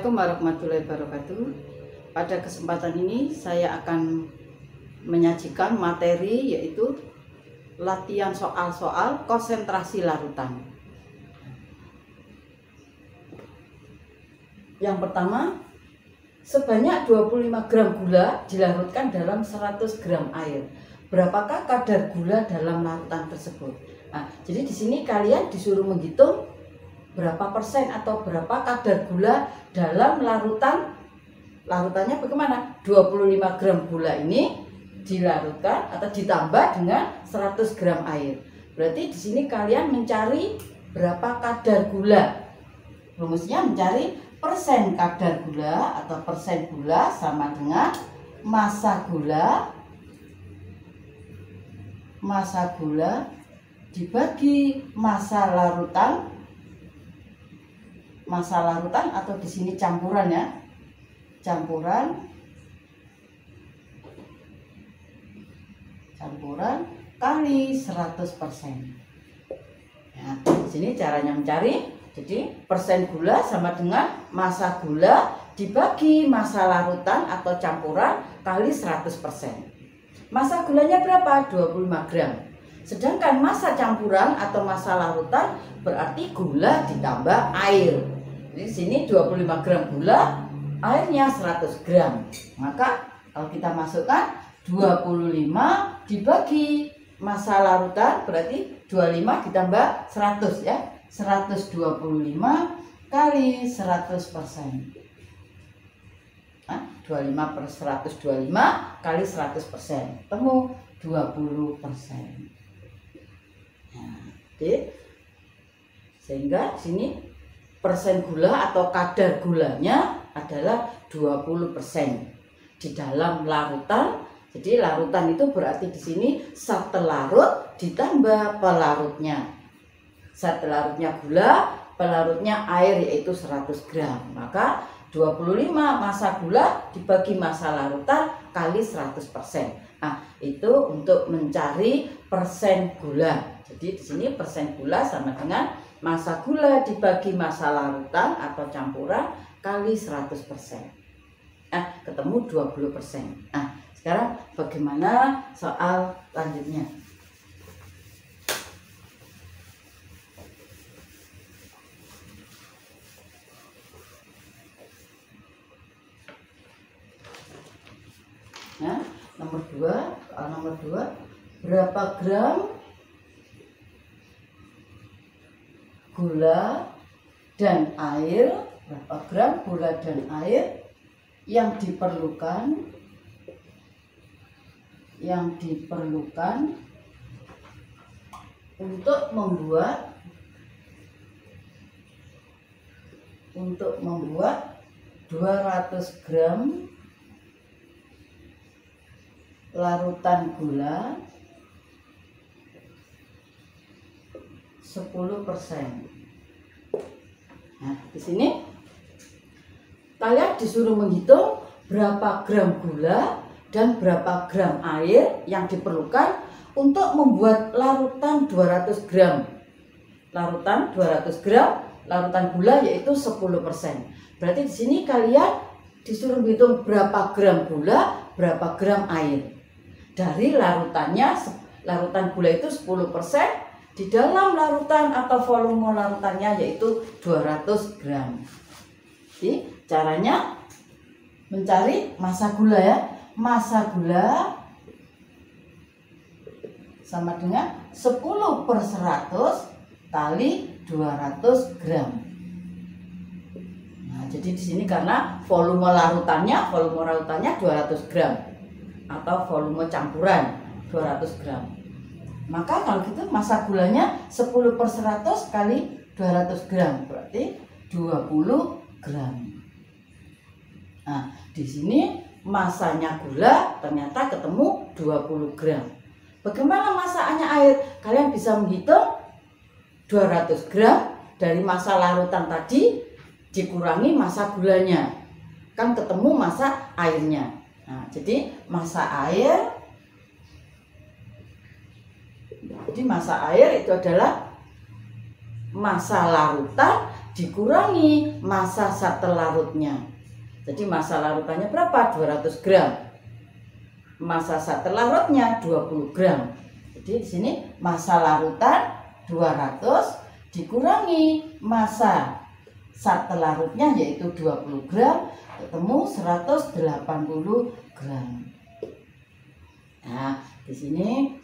Assalamualaikum warahmatullahi wabarakatuh. Pada kesempatan ini saya akan menyajikan materi yaitu latihan soal-soal konsentrasi larutan. Yang pertama, sebanyak 25 gram gula dilarutkan dalam 100 gram air. Berapakah kadar gula dalam larutan tersebut? Nah, jadi di sini kalian disuruh menghitung berapa persen atau berapa kadar gula dalam larutan. Larutannya bagaimana? 25 gram gula ini dilarutkan atau ditambah dengan 100 gram air. Berarti di sini kalian mencari berapa kadar gula. Rumusnya mencari persen kadar gula atau persen gula sama dengan massa gula dibagi massa larutan. Massa larutan atau di sini campuran ya. Campuran kali 100%. Ya, di sini caranya mencari. Jadi persen gula sama dengan massa gula dibagi massa larutan atau campuran kali 100%. Massa gulanya berapa? 25 gram. Sedangkan massa campuran atau massa larutan berarti gula ditambah air. Di sini 25 gram gula, airnya 100 gram. Maka kalau kita masukkan 25 dibagi massa larutan berarti 25 ditambah 100 ya. 125 kali 100%. Nah, 25 per 125 kali 100%. Temu 20%. Nah, oke. Sehingga sini persen gula atau kadar gulanya adalah 20% di dalam larutan. Jadi larutan itu berarti di sini satu larut ditambah pelarutnya. Satu larutnya gula, pelarutnya air yaitu 100 gram. Maka 25 massa gula dibagi massa larutan kali 100%. Nah, itu untuk mencari persen gula. Jadi di sini persen gula sama dengan massa gula dibagi massa larutan atau campuran kali 100%. Nah, ketemu 20%. Nah, sekarang bagaimana soal lanjutnya? Nah, nomor 2, berapa gram gula dan air, berapa gram gula dan air yang diperlukan untuk membuat 200 gram larutan gula 10%. Nah, di sini kalian disuruh menghitung berapa gram gula dan berapa gram air yang diperlukan untuk membuat larutan 200 gram. Larutan 200 gram, larutan gula yaitu 10%. Berarti di sini kalian disuruh menghitung berapa gram gula, berapa gram air. Dari larutannya, larutan gula itu 10%. Di dalam larutan atau volume larutannya yaitu 200 gram. Jadi caranya mencari massa gula ya. Massa gula sama dengan 10/100 kali 200 gram. Nah, jadi di sini karena volume larutannya 200 gram atau volume campuran 200 gram. Maka kalau gitu massa gulanya 10/100 kali 200 gram berarti 20 gram. Nah, di sini massanya gula ternyata ketemu 20 gram. Bagaimana massanya air? Kalian bisa menghitung 200 gram dari massa larutan tadi dikurangi massa gulanya. Kan ketemu massa airnya. Nah, jadi massa air Jadi massa air itu adalah massa larutan dikurangi massa zat terlarutnya. Jadi massa larutannya berapa? 200 gram. Massa zat terlarutnya 20 gram. Jadi di sini massa larutan 200 dikurangi massa zat terlarutnya yaitu 20 gram, ketemu 180 gram. Nah, di sini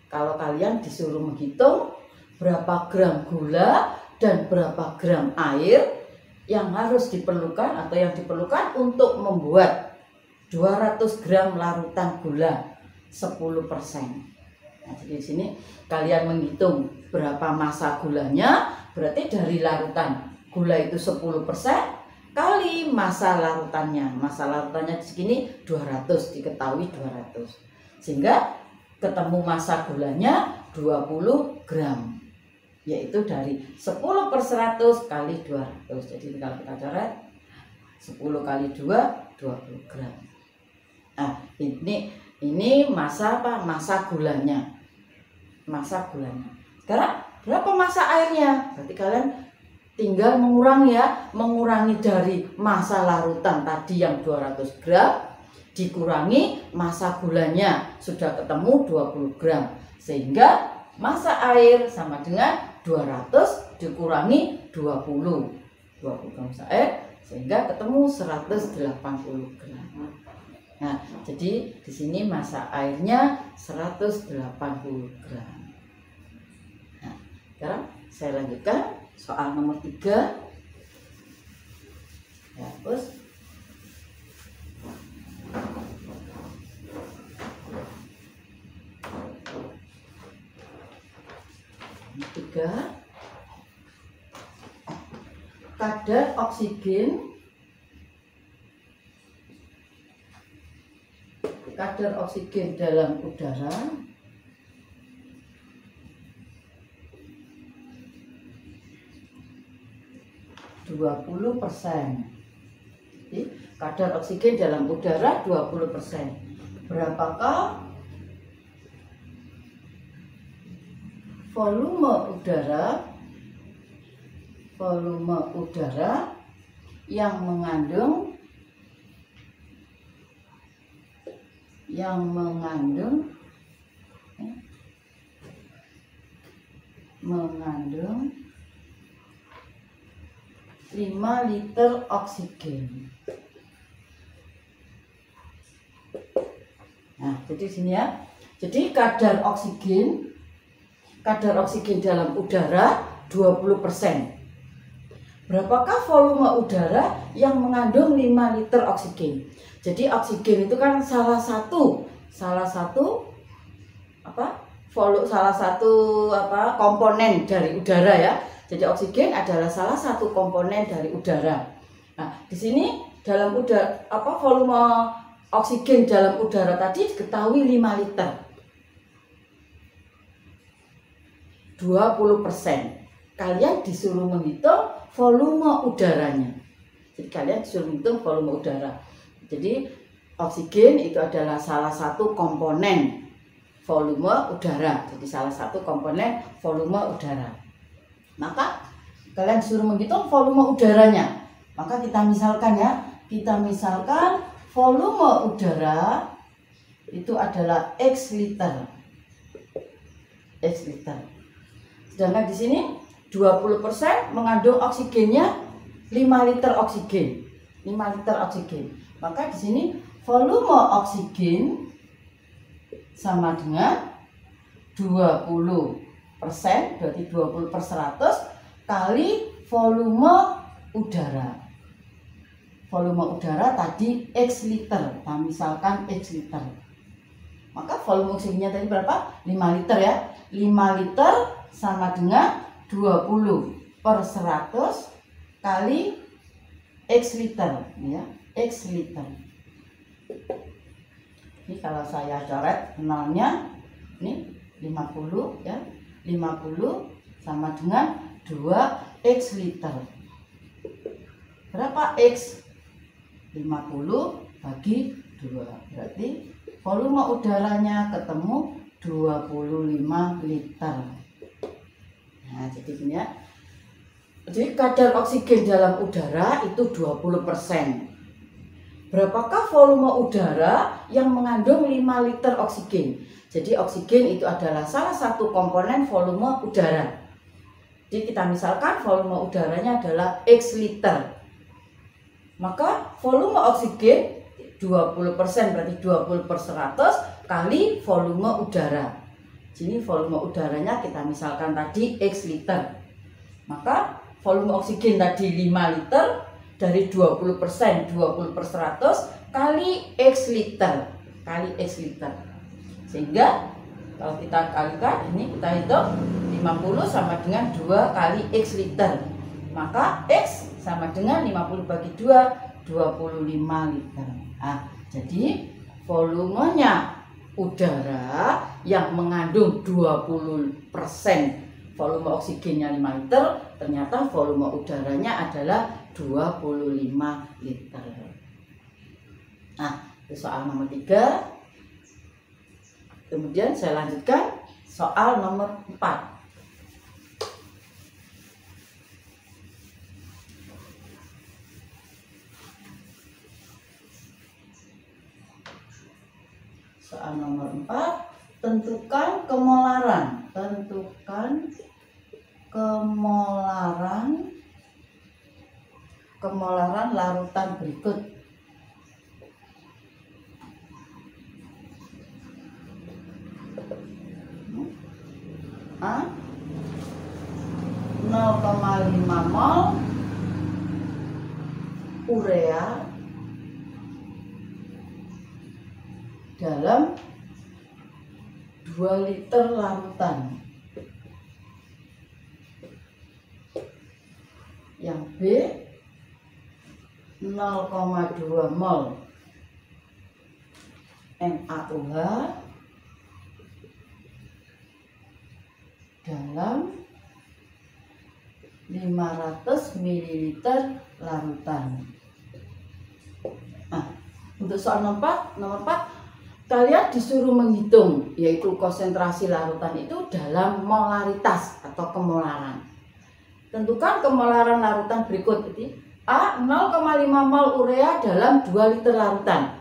kalau kalian disuruh menghitung berapa gram gula dan berapa gram air yang harus diperlukan atau yang diperlukan untuk membuat 200 gram larutan gula 10%. Nah, jadi di sini kalian menghitung berapa massa gulanya, berarti dari larutan gula itu 10% kali massa larutannya. Massa larutannya di sini 200, diketahui 200. Sehingga ketemu massa gulanya 20 gram. Yaitu dari 10/100 kali 200. Jadi kalau kita coret 10 kali 2 20 gram. Nah, ini massa apa? Massa gulanya. Massa gulanya. Sekarang berapa massa airnya? Berarti kalian tinggal mengurangi ya, mengurangi dari massa larutan tadi yang 200 gram dikurangi massa gulanya sudah ketemu 20 gram. Sehingga massa air sama dengan 200 dikurangi 20 gram massa air sehingga ketemu 180 gram. Nah, jadi di sini massa airnya 180 gram. Nah, sekarang saya lanjutkan soal nomor 3. Ya, terus 3. Kadar oksigen dalam udara Jadi, kadar oksigen dalam udara 20%. Berapakah volume udara yang mengandung 5 liter oksigen. Nah, jadi sini ya. Jadi kadar oksigen dalam udara 20%. Berapakah volume udara yang mengandung 5 liter oksigen? Jadi oksigen itu kan salah satu komponen dari udara ya. Jadi oksigen adalah salah satu komponen dari udara. Nah, di sini dalam volume oksigen dalam udara tadi diketahui 5 liter. 20%. Kalian disuruh menghitung volume udaranya. Jadi kalian disuruh menghitung volume udara. Jadi oksigen itu adalah salah satu komponen volume udara. Jadi salah satu komponen volume udara. Maka kalian disuruh menghitung volume udaranya. Maka kita misalkan ya, volume udara itu adalah X liter. Sedangkan di sini 20% mengandung oksigennya 5 liter oksigen. Maka di sini volume oksigen sama dengan 20%, berarti 20/100 kali volume udara. Volume udara tadi X liter. Nah, misalkan X liter. Maka volume oksigennya tadi berapa? 5 liter ya. 5 liter sama dengan 20/100 kali X liter ya, X liter. Ini kalau saya coret nolnya ini 50 ya. 50 sama dengan 2 X liter. Berapa X? 50 bagi 2. Berarti volume udaranya ketemu 25 liter. Nah, jadi gini ya. Jadi kadar oksigen dalam udara itu 20%. Berapakah volume udara yang mengandung 5 liter oksigen? Jadi oksigen itu adalah salah satu komponen volume udara. Jadi kita misalkan volume udaranya adalah X liter. Maka volume oksigen 20%, berarti 20/100 kali volume udara. Jadi volume udaranya kita misalkan tadi X liter. Maka volume oksigen tadi 5 liter dari 20%, 20/100 kali X liter. Sehingga kalau kita kalikan ini, kita hitung 50 sama dengan 2 kali X liter. Maka X sama dengan 50 bagi 2, 25 liter. Nah, jadi volumenya udara yang mengandung 20% volume oksigennya 5 liter, ternyata volume udaranya adalah 25 liter. Nah, itu soal nomor 3. Kemudian saya lanjutkan soal nomor 4. Soal nomor 4, tentukan kemolaran. Kemolaran larutan berikut. A 0,5 mol urea dalam 2 liter larutan. Yang B 0,2 mol NaOH dalam 500 ml larutan. Nah, untuk soal nomor 4 kalian disuruh menghitung, yaitu konsentrasi larutan itu dalam molaritas atau kemolaran. Tentukan kemolaran larutan berikut. Jadi A 0,5 mol urea dalam 2 liter larutan.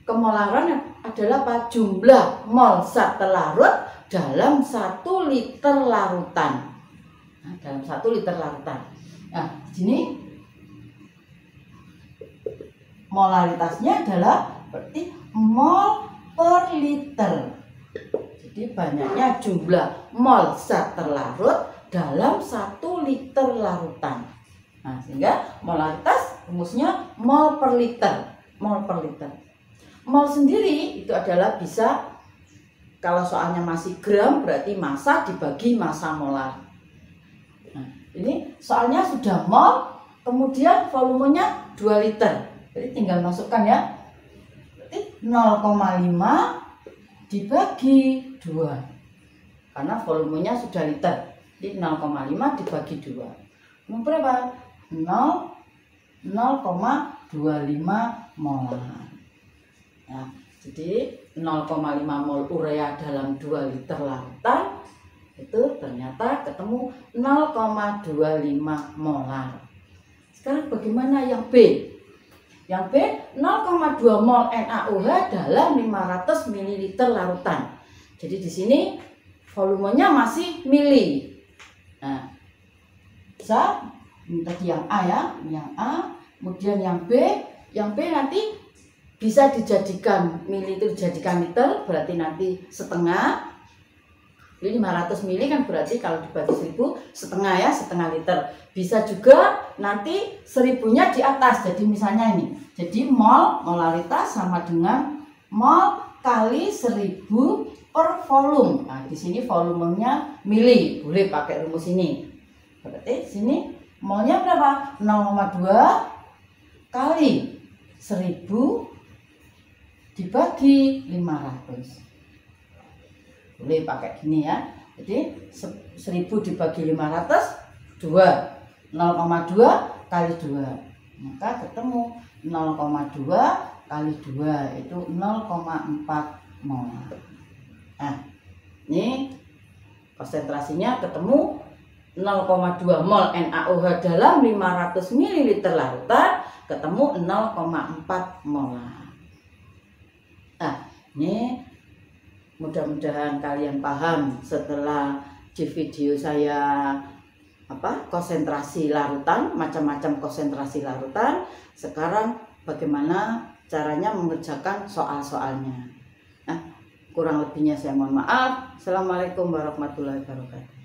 Kemolaran adalah apa? Jumlah mol zat terlarut dalam 1 liter larutan. Nah, dalam 1 liter larutan. Nah, di sini molaritasnya adalah berarti mol per liter. Jadi banyaknya jumlah mol zat terlarut dalam 1 liter larutan. Nah, sehingga molaritas rumusnya mol per liter. Mol sendiri itu adalah bisa, kalau soalnya masih gram berarti massa dibagi massa molar. Nah, ini soalnya sudah mol, kemudian volumenya 2 liter. Jadi tinggal masukkan ya. 0,5 dibagi 2 karena volumenya sudah liter. Jadi 0,5 dibagi 2 berapa? 0,25 molar. Nah, jadi 0,5 mol urea dalam 2 liter larutan itu ternyata ketemu 0,25 molar. Sekarang bagaimana yang B? Yang B 0,2 mol NaOH dalam 500 ml larutan. Jadi di sini volumenya masih mili. Nah, bisa tadi yang A ya, yang A, kemudian yang B nanti bisa dijadikan mili itu dijadikan liter, berarti nanti setengah. Jadi 500 mili kan berarti kalau dibagi 1000 setengah ya, setengah liter. Bisa juga nanti 1000-nya di atas. Jadi misalnya ini. Jadi molaritas sama dengan mol kali 1000 per volume. Nah, di sini volumenya mili. Boleh pakai rumus ini. Berarti sini molnya berapa? 0,2 kali 1000 dibagi 500. Boleh pakai gini ya. Jadi 1000 dibagi 500 2. 0,2 kali 2. Maka ketemu 0,2 kali 2 itu 0,4 mol. Nah, ini konsentrasinya ketemu 0,2 mol NaOH dalam 500 ml larutan, ketemu 0,4 molar. Nah, ini mudah-mudahan kalian paham setelah di video saya konsentrasi larutan, macam-macam konsentrasi larutan. Sekarang bagaimana caranya mengerjakan soal-soalnya. Nah, kurang lebihnya saya mohon maaf. Assalamualaikum warahmatullahi wabarakatuh.